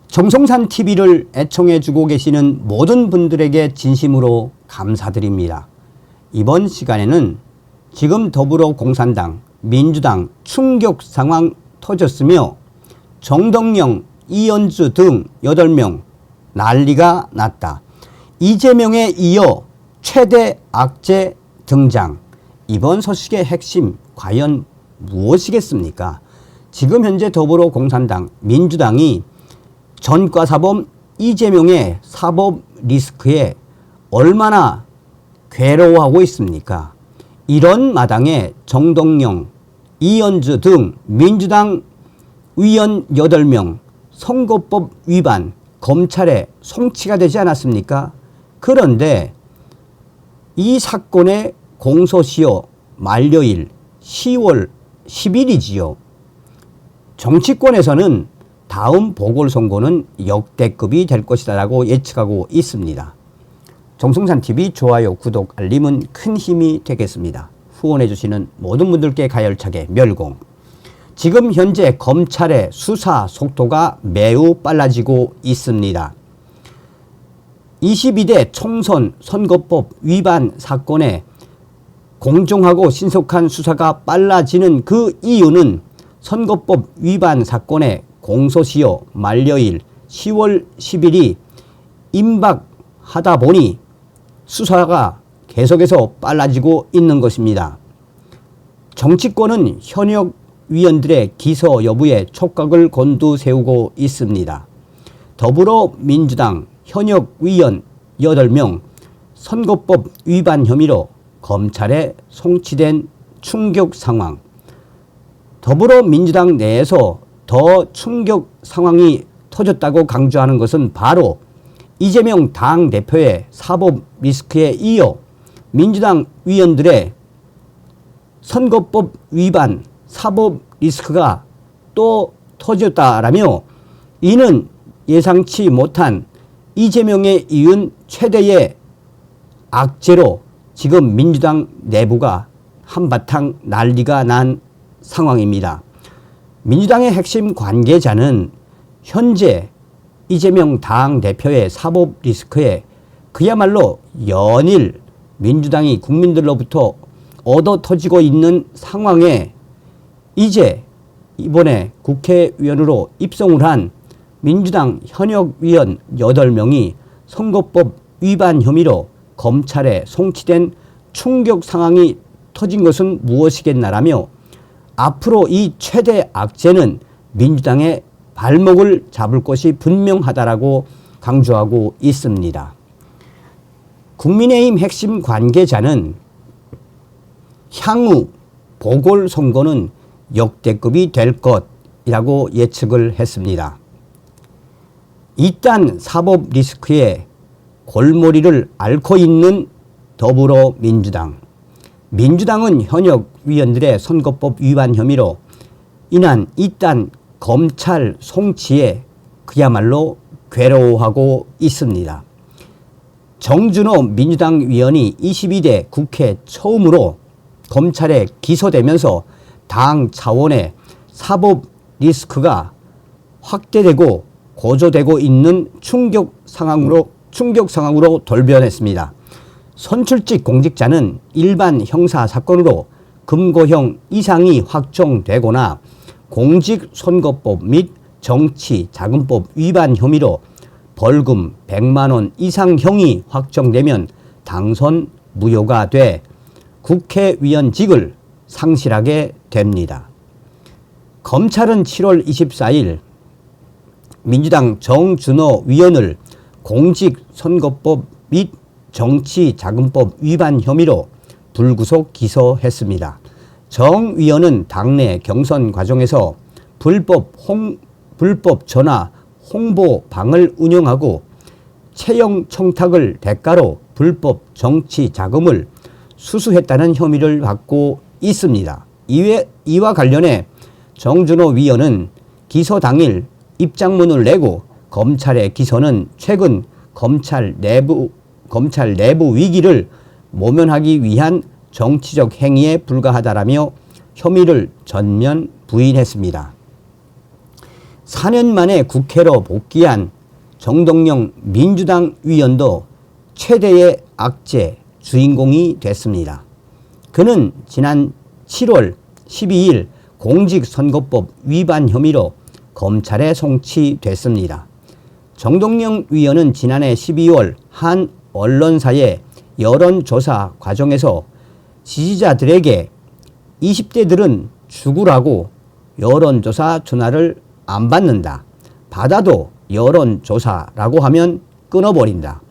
정성산 TV를 애청해주고 계시는 모든 분들에게 진심으로 감사드립니다. 이번 시간에는 지금 더불어공산당, 민주당 충격 상황 터졌으며 정동영, 이현주 등 8명 난리가 났다. 이재명에 이어 최대 악재 등장. 이번 소식의 핵심 과연 무엇이겠습니까? 지금 현재 더불어공산당, 민주당이 전과사범 이재명의 사법 리스크에 얼마나 괴로워하고 있습니까? 이런 마당에 정동영, 이현주 등 민주당 의원 8명 선거법 위반 검찰에 송치가 되지 않았습니까? 그런데 이 사건의 공소시효 만료일 10월 10일이지요. 정치권에서는 다음 보궐선거는 역대급이 될 것이다 라고 예측하고 있습니다. 정성산TV 좋아요, 구독, 알림은 큰 힘이 되겠습니다. 후원해 주시는 모든 분들께 가열차게 멸공. 지금 현재 검찰의 수사 속도가 매우 빨라지고 있습니다. 22대 총선 선거법 위반 사건에 공정하고 신속한 수사가 빨라지는 그 이유는 선거법 위반 사건의 공소시효 만료일 10월 10일이 임박하다 보니 수사가 계속해서 빨라지고 있는 것입니다. 정치권은 현역 위원들의 기소 여부에 촉각을 곤두세우고 있습니다. 더불어민주당 현역 위원 8명 선거법 위반 혐의로 검찰에 송치된 충격 상황. 더불어민주당 내에서 더 충격 상황이 터졌다고 강조하는 것은 바로 이재명 당대표의 사법 리스크에 이어 민주당 위원들의 선거법 위반 사법 리스크가 또 터졌다라며 이는 예상치 못한 이재명에 이은 최대의 악재로 지금 민주당 내부가 한바탕 난리가 난 상황입니다. 민주당의 핵심 관계자는 현재 이재명 당대표의 사법 리스크에 그야말로 연일 민주당이 국민들로부터 얻어 터지고 있는 상황에 이제 이번에 국회의원으로 입성을 한 민주당 현역 위원 8명이 선거법 위반 혐의로 검찰에 송치된 충격 상황이 터진 것은 무엇이겠나라며 앞으로 이 최대 악재는 민주당의 발목을 잡을 것이 분명하다라고 강조하고 있습니다. 국민의힘 핵심 관계자는 향후 보궐선거는 역대급이 될 것이라고 예측을 했습니다. 이딴 사법 리스크에 골머리를 앓고 있는 더불어민주당. 민주당은 현역 위원들의 선거법 위반 혐의로 인한 이딴 검찰 송치에 그야말로 괴로워하고 있습니다. 정준호 민주당 위원이 22대 국회 처음으로 검찰에 기소되면서 당 차원의 사법 리스크가 확대되고 고조되고 있는 충격 상황으로 돌변했습니다. 선출직 공직자는 일반 형사 사건으로 금고형 이상이 확정되거나 공직선거법 및 정치자금법 위반 혐의로 벌금 100만 원 이상형이 확정되면 당선 무효가 돼 국회의원직을 상실하게 됩니다. 검찰은 7월 24일 민주당 정준호 위원을 공직선거법 및 정치자금법 위반 혐의로 불구속 기소했습니다. 정 위원은 당내 경선 과정에서 불법 전화 홍보방을 운영하고 채용 청탁을 대가로 불법 정치 자금을 수수했다는 혐의를 받고 있습니다. 이와 관련해 정준호 위원은 기소 당일 입장문을 내고 검찰의 기소는 최근 검찰 내부 위기를 모면하기 위한 정치적 행위에 불과하다라며 혐의를 전면 부인했습니다. 4년 만에 국회로 복귀한 정동영 민주당 위원도 최대의 악재 주인공이 됐습니다. 그는 지난 7월 12일 공직선거법 위반 혐의로 검찰에 송치됐습니다. 정동영 위원은 지난해 12월 한 언론사의 여론조사 과정에서 지지자들에게 20대들은 죽으라고 여론조사 전화를 안 받는다. 받아도 여론조사라고 하면 끊어버린다.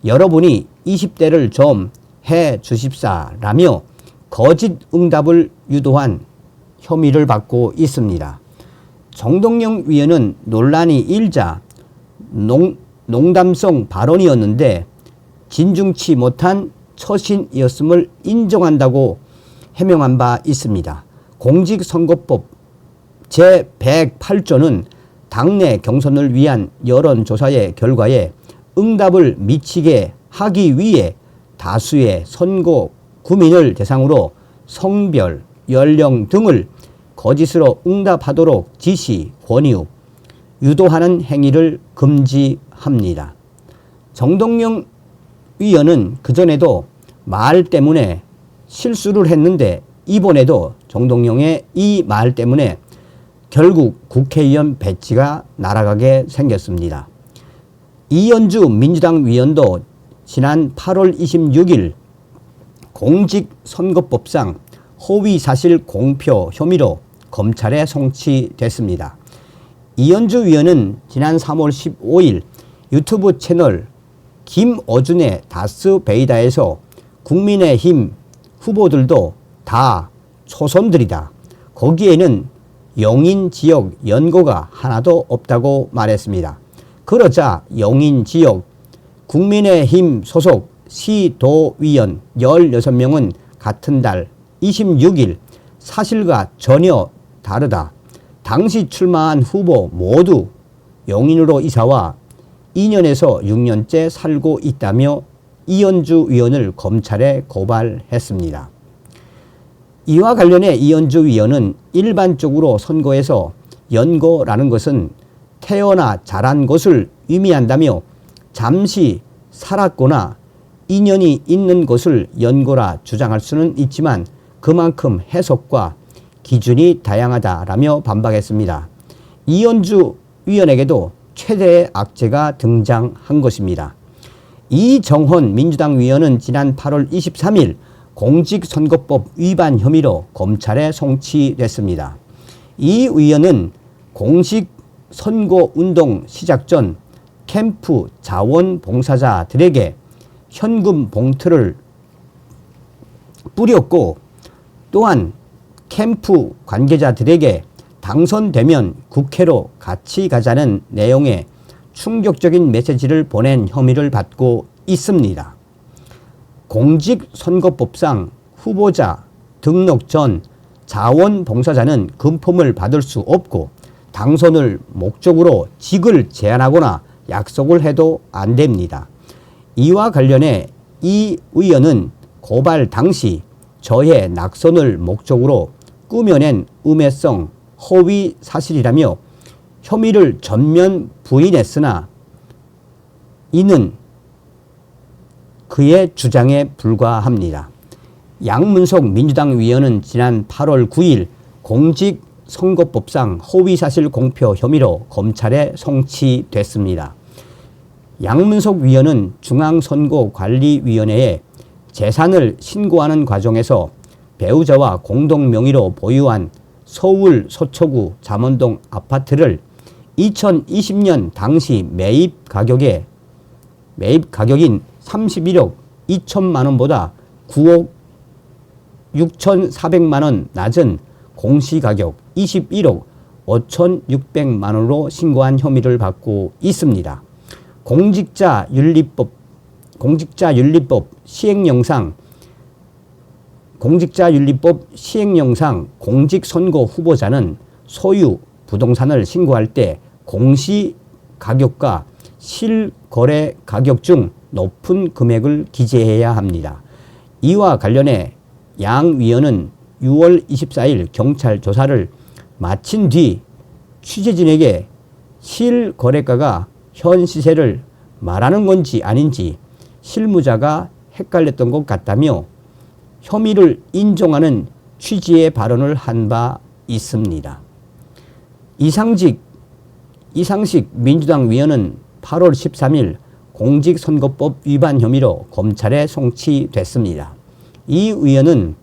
여러분이 20대를 좀 해 주십사라며 거짓 응답을 유도한 혐의를 받고 있습니다. 정동영 위원은 논란이 일자 농담성 발언이었는데 진중치 못한 처신이었음을 인정한다고 해명한 바 있습니다. 공직선거법 제108조는 당내 경선을 위한 여론조사의 결과에 응답을 미치게 하기 위해 다수의 선거 구민을 대상으로 성별, 연령 등을 거짓으로 응답하도록 지시, 권유, 유도하는 행위를 금지합니다. 정동영 위원은 그전에도 말 때문에 실수를 했는데 이번에도 정동영의 이 말 때문에 결국 국회의원 배지가 날아가게 생겼습니다. 이현주 민주당 위원도 지난 8월 26일 공직선거법상 허위사실 공표 혐의로 검찰에 송치됐습니다. 이현주 위원은 지난 3월 15일 유튜브 채널 김어준의 다스베이다에서 국민의힘 후보들도 다 초선들이다. 거기에는 용인 지역 연고가 하나도 없다고 말했습니다. 그러자 용인 지역 국민의힘 소속 시도위원 16명은 같은 달 26일 사실과 전혀 다르다. 당시 출마한 후보 모두 용인으로 이사와 2년에서 6년째 살고 있다며 이현주 위원을 검찰에 고발했습니다. 이와 관련해 이현주 위원은 일반적으로 선거에서 연고라는 것은 태어나 자란 것을 의미한다며 잠시 살았거나 인연이 있는 것을 연고라 주장할 수는 있지만 그만큼 해석과 기준이 다양하다라며 반박했습니다. 이현주 위원에게도 최대의 악재가 등장한 것입니다. 이정헌 민주당 위원은 지난 8월 23일 공직선거법 위반 혐의로 검찰에 송치됐습니다. 이 의원은 공직선거운동 시작 전 캠프 자원봉사자들에게 현금 봉투를 뿌렸고 또한 캠프 관계자들에게 당선되면 국회로 같이 가자는 내용의 충격적인 메시지를 보낸 혐의를 받고 있습니다. 공직선거법상 후보자 등록 전 자원봉사자는 금품을 받을 수 없고 당선을 목적으로 직을 제안하거나 약속을 해도 안 됩니다. 이와 관련해 이 의원은 고발 당시 저의 낙선을 목적으로 꾸며낸 음해성 허위 사실이라며 혐의를 전면 부인했으나 이는 그의 주장에 불과합니다. 양문석 민주당 위원은 지난 8월 9일 공직선거법상 허위사실 공표 혐의로 검찰에 송치됐습니다. 양문석 위원은 중앙선거관리위원회에 재산을 신고하는 과정에서 배우자와 공동 명의로 보유한 서울 서초구 잠원동 아파트를 2020년 당시 매입 가격인 31억 2천만 원보다 9억 6,400만 원 낮은 공시가격 21억 5,600만 원으로 신고한 혐의를 받고 있습니다. 공직자윤리법 시행령상 공직선거 후보자는 소유 부동산을 신고할 때 공시가격과 실거래 가격 중 높은 금액을 기재해야 합니다. 이와 관련해 양 위원은 6월 24일 경찰 조사를 마친 뒤 취재진에게 실거래가가 현 시세를 말하는 건지 아닌지 실무자가 헷갈렸던 것 같다며 혐의를 인정하는 취지의 발언을 한 바 있습니다. 이상식 민주당 위원은 8월 13일 공직선거법 위반 혐의로 검찰에 송치됐습니다. 이 의원은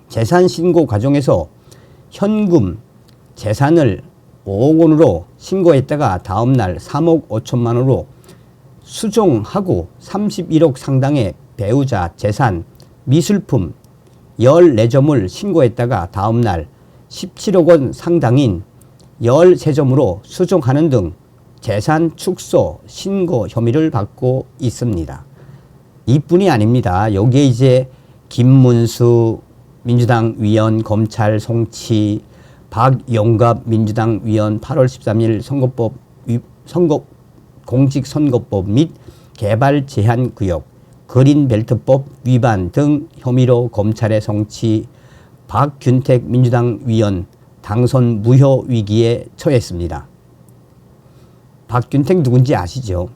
재산 신고 과정에서 현금 재산을 5억 원으로 신고했다가 다음날 3억 5천만 원으로 수정하고 31억 상당의 배우자 재산, 미술품 14점을 신고했다가 다음날 17억 원 상당인 13점으로 수정하는 등 재산 축소 신고 혐의를 받고 있습니다. 이뿐이 아닙니다. 여기에 이제 김문수 민주당 위원 검찰 송치, 박용갑 민주당 위원 8월 13일 공직선거법 및 개발 제한 구역, 그린벨트법 위반 등 혐의로 검찰에 송치, 박균택 민주당 위원 당선 무효 위기에 처했습니다. 박균택 누군지 아시죠?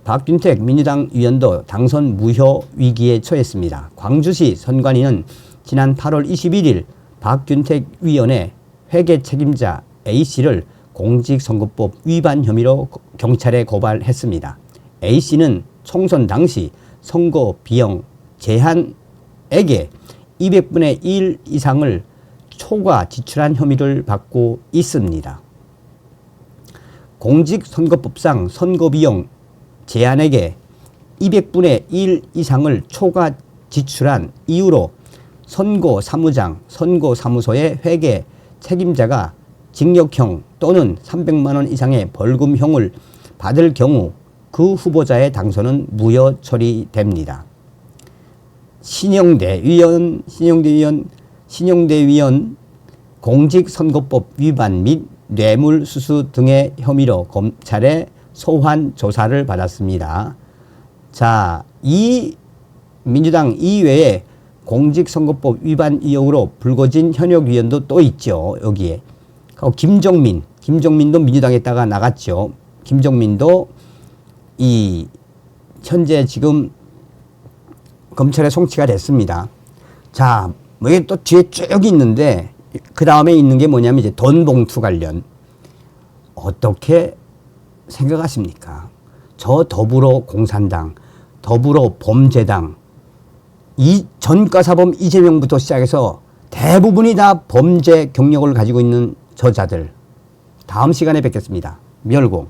박균택 민주당 위원도 당선 무효 위기에 처했습니다. 광주시 선관위는 지난 8월 21일 박균택 위원의 회계 책임자 A씨를 공직선거법 위반 혐의로 경찰에 고발했습니다. A씨는 총선 당시 선거 비용 제한액의 200분의 1 이상을 초과 지출한 혐의를 받고 있습니다. 공직선거법상 선거비용 제한액의 200분의 1 이상을 초과 지출한 이유로 선거사무장, 선거사무소의 회계 책임자가 징역형 또는 300만 원 이상의 벌금형을 받을 경우 그 후보자의 당선은 무효 처리됩니다. 신영대 위원 공직선거법 위반 및 뇌물수수 등의 혐의로 검찰에 소환 조사를 받았습니다. 자, 이 민주당 이외에 공직선거법 위반 의혹으로 불거진 현역 위원도 또 있죠. 여기에. 김종민도 민주당에다가 나갔죠. 김종민도 이 현재 지금 검찰에 송치가 됐습니다. 자, 뭐 이게 또 뒤에 쭉 있는데 그 다음에 있는 게 뭐냐면 이제 돈 봉투 관련 어떻게 생각하십니까? 저 더불어공산당, 더불어범죄당, 이 전과사범 이재명부터 시작해서 대부분이 다 범죄 경력을 가지고 있는 저자들. 다음 시간에 뵙겠습니다. 멸공.